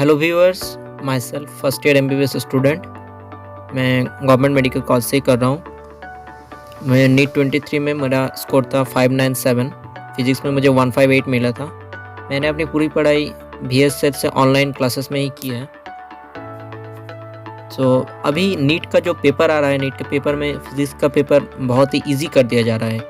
Hello viewers, my self first year MBBS student. मैं government medical college से ही कर रहा हूँ। मैं नीट 23 में मेरा स्कोर था 597। फिज़िक्स में मुझे 158 मिला था। मैंने अपनी पूरी पढ़ाई BS सेट से ऑनलाइन क्लासेस में ही की है। अभी नीट का जो पेपर आ रहा है, नीट के पेपर में फिज़िक्स का पेपर बहुत ही ईजी कर दिया जा रहा है।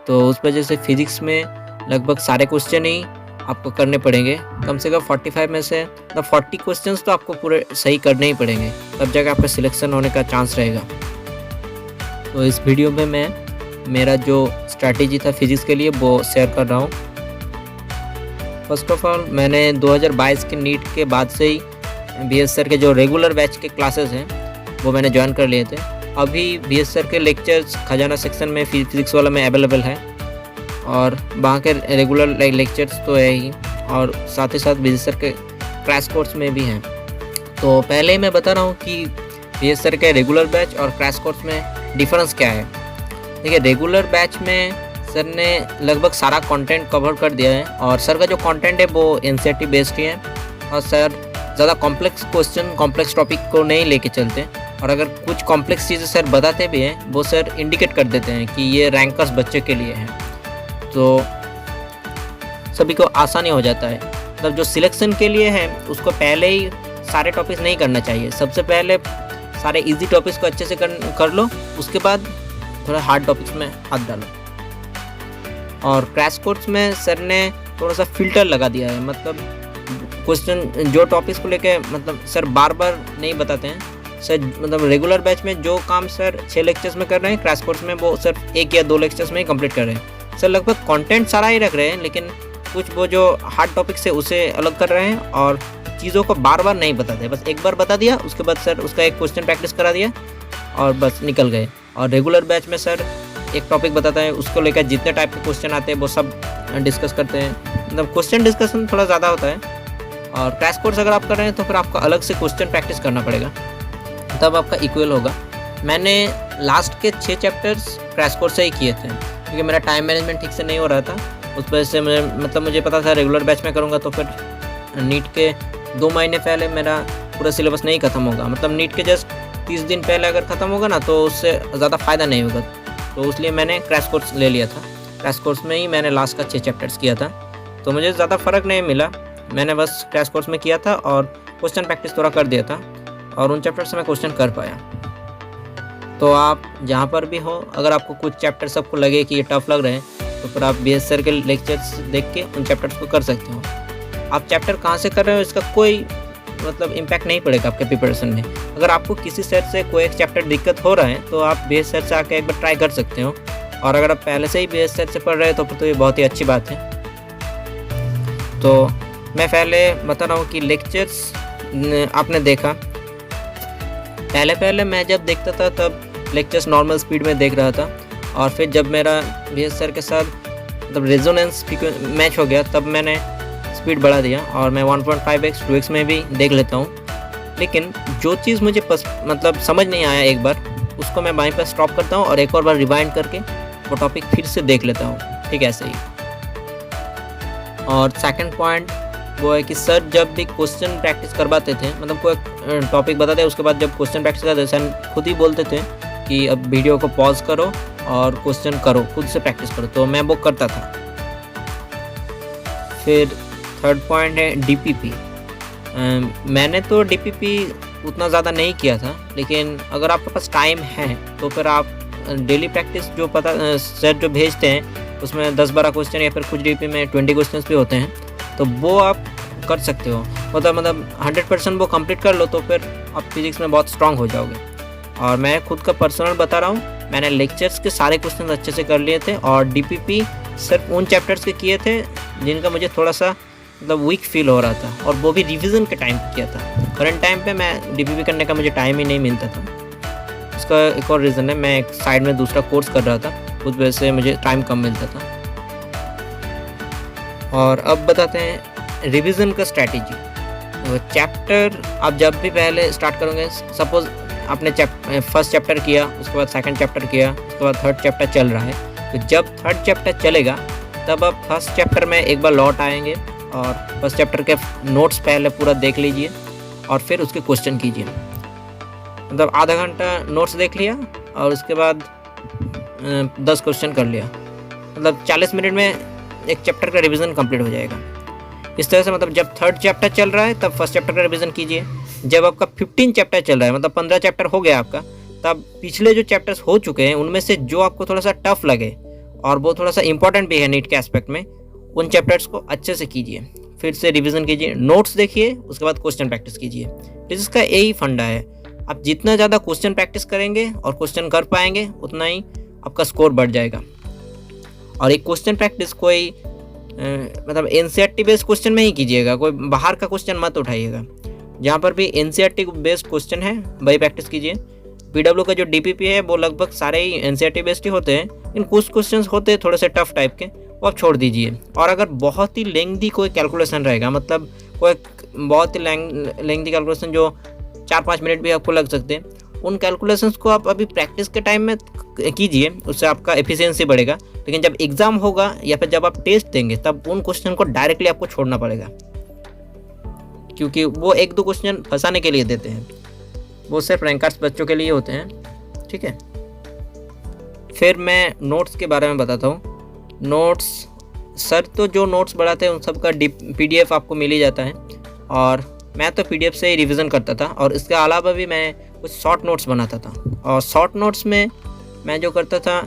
तो उस वजह से फिज़िक्स में लगभग सारे क्वेश्चन ही आपको करने पड़ेंगे। कम से कम 45 में से 40 क्वेश्चंस तो आपको पूरे सही करने ही पड़ेंगे, तब जाकर आपका सिलेक्शन होने का चांस रहेगा। तो इस वीडियो में मैं मेरा जो स्ट्रैटेजी था फिज़िक्स के लिए वो शेयर कर रहा हूँ। फर्स्ट ऑफ ऑल, मैंने 2022 के नीट के बाद से ही BS सर के जो रेगुलर बैच के क्लासेस हैं वो मैंने ज्वाइन कर लिए थे। अभी BS सर के लेक्चर्स खजाना सेक्शन में फिज़िक्स वाला में अवेलेबल है, और वहाँ के रेगुलर लेक्चर्स तो है ही, और साथ ही साथ BS सर के क्रैश कोर्स में भी हैं। तो पहले ही मैं बता रहा हूँ कि BS सर के रेगुलर बैच और क्रैश कोर्स में डिफरेंस क्या है। देखिए, रेगुलर बैच में सर ने लगभग सारा कंटेंट कवर कर दिया है, और सर का जो कंटेंट है वो NCERT बेस्ड ही है, और सर ज़्यादा कॉम्प्लेक्स क्वेश्चन, कॉम्प्लेक्स टॉपिक को नहीं लेके चलते। और अगर कुछ कॉम्प्लेक्स चीज़ें सर बताते भी हैं, वो सर इंडिकेट कर देते हैं कि ये रैंकर्स बच्चे के लिए हैं, तो सभी को आसानी हो जाता है। मतलब जो सिलेक्शन के लिए है उसको पहले ही सारे टॉपिक्स नहीं करना चाहिए। सबसे पहले सारे इजी टॉपिक्स को अच्छे से कर लो, उसके बाद थोड़ा हार्ड टॉपिक्स में हाथ डालो। और क्रैश कोर्स में सर ने थोड़ा सा फिल्टर लगा दिया है। मतलब क्वेश्चन जो टॉपिक्स को लेके मतलब सर बार बार नहीं बताते हैं। सर मतलब रेगुलर बैच में जो काम सर 6 लेक्चर्स में कर रहे हैं, क्रैश कोर्स में वो सिर्फ 1 या 2 लेक्चर्स में ही कंप्लीट कर रहे हैं। सर लगभग कंटेंट सारा ही रख रहे हैं, लेकिन कुछ वो जो हार्ड टॉपिक से उसे अलग कर रहे हैं, और चीज़ों को बार बार नहीं बताते। बस एक बार बता दिया, उसके बाद सर उसका एक क्वेश्चन प्रैक्टिस करा दिया और बस निकल गए। और रेगुलर बैच में सर एक टॉपिक बताता है, उसको लेकर जितने टाइप के क्वेश्चन आते हैं वो सब डिस्कस करते हैं। मतलब क्वेश्चन डिस्कशन थोड़ा ज़्यादा होता है। और क्रैश कोर्स अगर आप कर रहे हैं तो फिर आपको अलग से क्वेश्चन प्रैक्टिस करना पड़ेगा, तब आपका इक्वल होगा। मैंने लास्ट के 6 चैप्टर्स क्रैश कोर्स से ही किए थे, क्योंकि मेरा टाइम मैनेजमेंट ठीक से नहीं हो रहा था। उस वजह से मुझे पता था रेगुलर बैच में करूँगा तो फिर नीट के 2 महीने पहले मेरा पूरा सिलेबस नहीं ख़त्म होगा। मतलब नीट के जस्ट 30 दिन पहले अगर ख़त्म होगा ना, तो उससे ज़्यादा फ़ायदा नहीं होगा। तो इसलिए मैंने क्रैश कोर्स ले लिया था। क्रैश कोर्स में ही मैंने लास्ट का 6 चैप्टर्स किया था, तो मुझे ज़्यादा फ़र्क नहीं मिला। मैंने बस क्रैश कोर्स में किया था और क्वेश्चन प्रैक्टिस थोड़ा कर दिया था, और उन चैप्टर से मैं क्वेश्चन कर पाया। तो आप जहाँ पर भी हो, अगर आपको कुछ चैप्टर सबको लगे कि ये टफ लग रहे हैं, तो फिर आप BS सर के लेक्चर्स देख के उन चैप्टर्स को कर सकते हो। आप चैप्टर कहाँ से कर रहे हो इसका कोई मतलब इम्पैक्ट नहीं पड़ेगा आपके प्रिपरेशन में। अगर आपको किसी सेट से कोई एक चैप्टर दिक्कत हो रहा है तो आप BS सर से आके एक बार ट्राई कर सकते हो। और अगर आप पहले से ही BS सर से पढ़ रहे हो तो फिर तो ये बहुत ही अच्छी बात है। तो मैं पहले बता रहा हूँ कि लेक्चर्स आपने देखा, पहले मैं जब देखता था तब लेक्चर्स नॉर्मल स्पीड में देख रहा था, और फिर जब मेरा BS सर के साथ मतलब रेजोनेंस मैच हो गया तब मैंने स्पीड बढ़ा दिया, और मैं 1.5x 2x में भी देख लेता हूँ। लेकिन जो चीज़ मुझे मतलब समझ नहीं आया एक बार, उसको मैं वहीं पर स्टॉप करता हूँ और एक और बार रिवाइंड करके वो टॉपिक फिर से देख लेता हूँ। ठीक है, ऐसे ही। और सेकंड पॉइंट वो है कि सर जब भी क्वेश्चन प्रैक्टिस करवाते थे, मतलब कोई टॉपिक बताते उसके बाद जब क्वेश्चन प्रैक्टिस करते सर खुद ही बोलते थे कि अब वीडियो को पॉज करो और क्वेश्चन करो, खुद से प्रैक्टिस करो। तो मैं वो करता था। फिर थर्ड पॉइंट है DPP। मैंने तो DPP उतना ज़्यादा नहीं किया था, लेकिन अगर आपके पास टाइम है तो फिर आप डेली प्रैक्टिस जो सर जो भेजते हैं उसमें 10-12 क्वेश्चन या फिर कुछ DPP में 20 क्वेश्चन भी होते हैं, तो वो आप कर सकते हो। मतलब 100% वो कंप्लीट कर लो तो फिर आप फिज़िक्स में बहुत स्ट्रांग हो जाओगे। और मैं खुद का पर्सनल बता रहा हूँ, मैंने लेक्चर्स के सारे क्वेश्चन अच्छे से कर लिए थे, और DPP सिर्फ उन चैप्टर्स के किए थे जिनका मुझे थोड़ा सा मतलब वीक फील हो रहा था, और वो भी रिवीजन के टाइम किया था। करंट टाइम पे मैं DPP करने का मुझे टाइम ही नहीं मिलता था। इसका एक और रीज़न है, मैं एक साइड में दूसरा कोर्स कर रहा था, उस वजह से मुझे टाइम कम मिलता था। और अब बताते हैं रिवीजन का स्ट्रैटेजी। चैप्टर आप जब भी पहले स्टार्ट करोगे, सपोज आपने फर्स्ट चैप्टर किया, उसके बाद सेकंड चैप्टर किया, उसके बाद थर्ड चैप्टर चल रहा है, तो जब थर्ड चैप्टर चलेगा तब आप फर्स्ट चैप्टर में एक बार लौट आएंगे और फर्स्ट चैप्टर के नोट्स पहले पूरा देख लीजिए। और फिर उसके क्वेश्चन कीजिए। मतलब आधा घंटा नोट्स देख लिया और उसके बाद 10 क्वेश्चन कर लिया, मतलब 40 मिनट में एक चैप्टर का रिवीजन कंप्लीट हो जाएगा। इस तरह से मतलब जब 3rd चैप्टर चल रहा है तब 1st चैप्टर का रिवीजन कीजिए। जब आपका 15 चैप्टर चल रहा है, मतलब 15 चैप्टर हो गया आपका, तब पिछले जो चैप्टर्स हो चुके हैं उनमें से जो आपको थोड़ा सा टफ लगे और वो थोड़ा सा इंपॉर्टेंट भी है नीट के एस्पेक्ट में, उन चैप्टर्स को अच्छे से कीजिए, फिर से रिवीजन कीजिए, नोट्स देखिए, उसके बाद क्वेश्चन प्रैक्टिस कीजिए। फिजिक्स का यही फंडा है, आप जितना ज़्यादा क्वेश्चन प्रैक्टिस करेंगे और क्वेश्चन कर पाएंगे उतना ही आपका स्कोर बढ़ जाएगा। और एक क्वेश्चन प्रैक्टिस कोई मतलब एनसीईआरटी बेस्ड क्वेश्चन में ही कीजिएगा, कोई बाहर का क्वेश्चन मत उठाइएगा। जहाँ पर भी एनसीईआरटी बेस्ड क्वेश्चन है वही प्रैक्टिस कीजिए। पीडब्ल्यू का जो डीपीपी है वो लगभग सारे ही एनसीईआरटी बेस्ड ही होते हैं, इन कुछ क्वेश्चंस होते हैं थोड़े से टफ टाइप के, वो आप छोड़ दीजिए। और अगर बहुत ही लेंथी कोई कैलकुलेशन रहेगा, मतलब कोई बहुत ही लेंथी कैलकुलेशन जो 4-5 मिनट भी आपको लग सकते हैं, उन कैलकुलेशंस को आप अभी प्रैक्टिस के टाइम में कीजिए, उससे आपका एफिशिएंसी बढ़ेगा। लेकिन जब एग्ज़ाम होगा या फिर जब आप टेस्ट देंगे तब उन क्वेश्चन को डायरेक्टली आपको छोड़ना पड़ेगा, क्योंकि वो 1-2 क्वेश्चन फंसाने के लिए देते हैं, वो सिर्फ रैंकर्स बच्चों के लिए होते हैं। ठीक है, फिर मैं नोट्स के बारे में बताता हूँ। नोट्स सर तो जो नोट्स बढ़ाते हैं उन सब का PDF आपको मिल ही जाता है, और मैं तो PDF से ही रिवीजन करता था। और इसके अलावा भी मैं कुछ शॉर्ट नोट्स बनाता था, और शॉर्ट नोट्स में मैं जो करता था,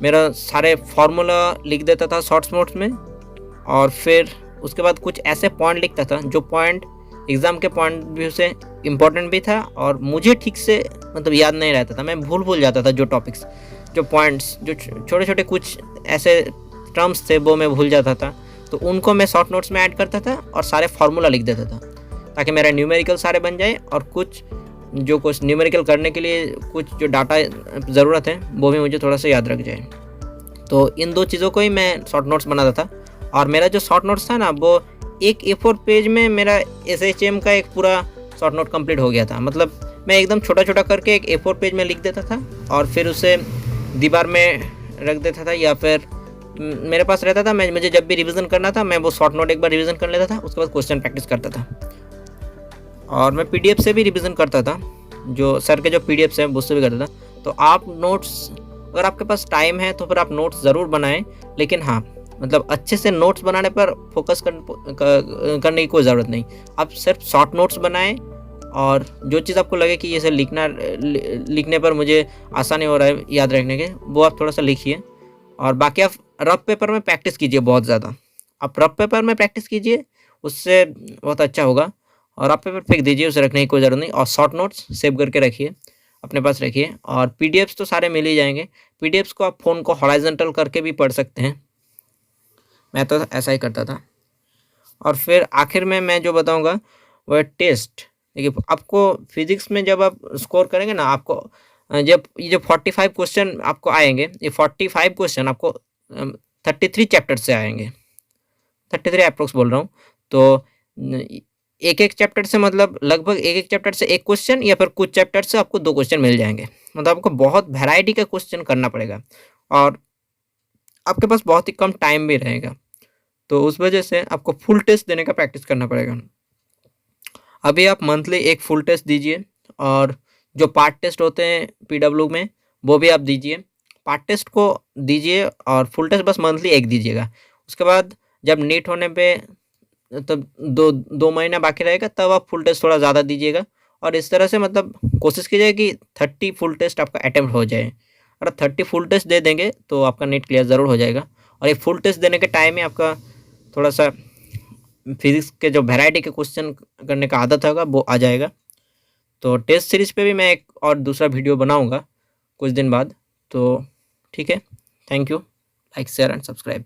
मेरा सारे फार्मूला लिख देता था शॉर्ट्स नोट्स में, और फिर उसके बाद कुछ ऐसे पॉइंट लिखता था जो पॉइंट एग्ज़ाम के पॉइंट व्यू से इम्पोर्टेंट भी था और मुझे ठीक से मतलब याद नहीं रहता था, मैं भूल जाता था। जो टॉपिक्स, जो पॉइंट्स, जो छोटे छोटे कुछ ऐसे टर्म्स थे वो मैं भूल जाता था, तो उनको मैं शॉर्ट नोट्स में ऐड करता था और सारे फार्मूला लिख देता था, ताकि मेरा न्यूमेरिकल सारे बन जाए, और कुछ न्यूमेरिकल करने के लिए कुछ जो डाटा ज़रूरत है वो भी मुझे थोड़ा सा याद रख जाए। तो इन 2 चीज़ों को ही मैं शॉर्ट नोट्स बनाता था। और मेरा जो शॉर्ट नोट्स था ना, वो एक A4 पेज में मेरा SHM का एक पूरा शॉर्ट नोट कंप्लीट हो गया था। मतलब मैं एकदम छोटा छोटा करके एक A4 पेज में लिख देता था और फिर उसे दीवार में रख देता था, या फिर मेरे पास रहता था, मुझे जब भी रिवीजन करना था मैं वो शॉर्ट नोट एक बार रिवीजन कर लेता था, उसके बाद क्वेश्चन प्रैक्टिस करता था। और मैं PDF से भी रिवीजन करता था, जो सर के जो PDFs हैं उससे भी करता था। तो आप नोट्स, अगर आपके पास टाइम है तो फिर आप नोट्स ज़रूर बनाएं, लेकिन हाँ, मतलब अच्छे से नोट्स बनाने पर फोकस करने की कोई ज़रूरत नहीं। आप सिर्फ शॉर्ट नोट्स बनाएं, और जो चीज़ आपको लगे कि ये लिखने पर मुझे आसानी हो रहा है याद रखने के, वो आप थोड़ा सा लिखिए। और बाकी आप रफ पेपर में प्रैक्टिस कीजिए बहुत ज़्यादा। आप रफ पेपर में प्रैक्टिस कीजिए, उससे बहुत अच्छा होगा। और रफ पेपर फेंक दीजिए, उसे रखने की कोई ज़रूरत नहीं। और शॉर्ट नोट्स सेव करके रखिए, अपने पास रखिए। और PDFs तो सारे मिल ही जाएंगे। PDFs को आप फ़ोन को हॉराइजॉन्टल करके भी पढ़ सकते हैं, मैं तो ऐसा ही करता था। और फिर आखिर में मैं जो बताऊंगा वो है टेस्ट। देखिए, आपको फिजिक्स में जब आप स्कोर करेंगे ना, आपको जब ये जो 45 क्वेश्चन आपको आएंगे, ये 45 क्वेश्चन आपको 33 चैप्टर से आएंगे, 33 अप्रोक्स बोल रहा हूँ। तो एक चैप्टर से, मतलब लगभग एक चैप्टर से एक क्वेश्चन, या फिर कुछ चैप्टर से आपको 2 क्वेश्चन मिल जाएंगे। मतलब आपको बहुत वैरायटी का क्वेश्चन करना पड़ेगा, और आपके पास बहुत ही कम टाइम भी रहेगा, तो उस वजह से आपको फुल टेस्ट देने का प्रैक्टिस करना पड़ेगा। अभी आप मंथली एक फुल टेस्ट दीजिए, और जो पार्ट टेस्ट होते हैं PW में वो भी आप दीजिए। पार्ट टेस्ट को दीजिए और फुल टेस्ट बस मंथली एक दीजिएगा। उसके बाद जब नीट होने पे तब 2 महीना बाकी रहेगा, तब आप फुल टेस्ट थोड़ा ज़्यादा दीजिएगा। और इस तरह से मतलब कोशिश कीजिए कि 30 फुल टेस्ट आपका अटैम्प्ट हो जाए। अगर 30 फुल टेस्ट दे देंगे तो आपका नीट क्लियर ज़रूर हो जाएगा। और एक फुल टेस्ट देने के टाइम में आपका थोड़ा सा फिजिक्स के जो वैरायटी के क्वेश्चन करने का आदत होगा वो आ जाएगा। तो टेस्ट सीरीज़ पे भी मैं एक और दूसरा वीडियो बनाऊंगा कुछ दिन बाद। तो ठीक है, thank you. Like, share and subscribe.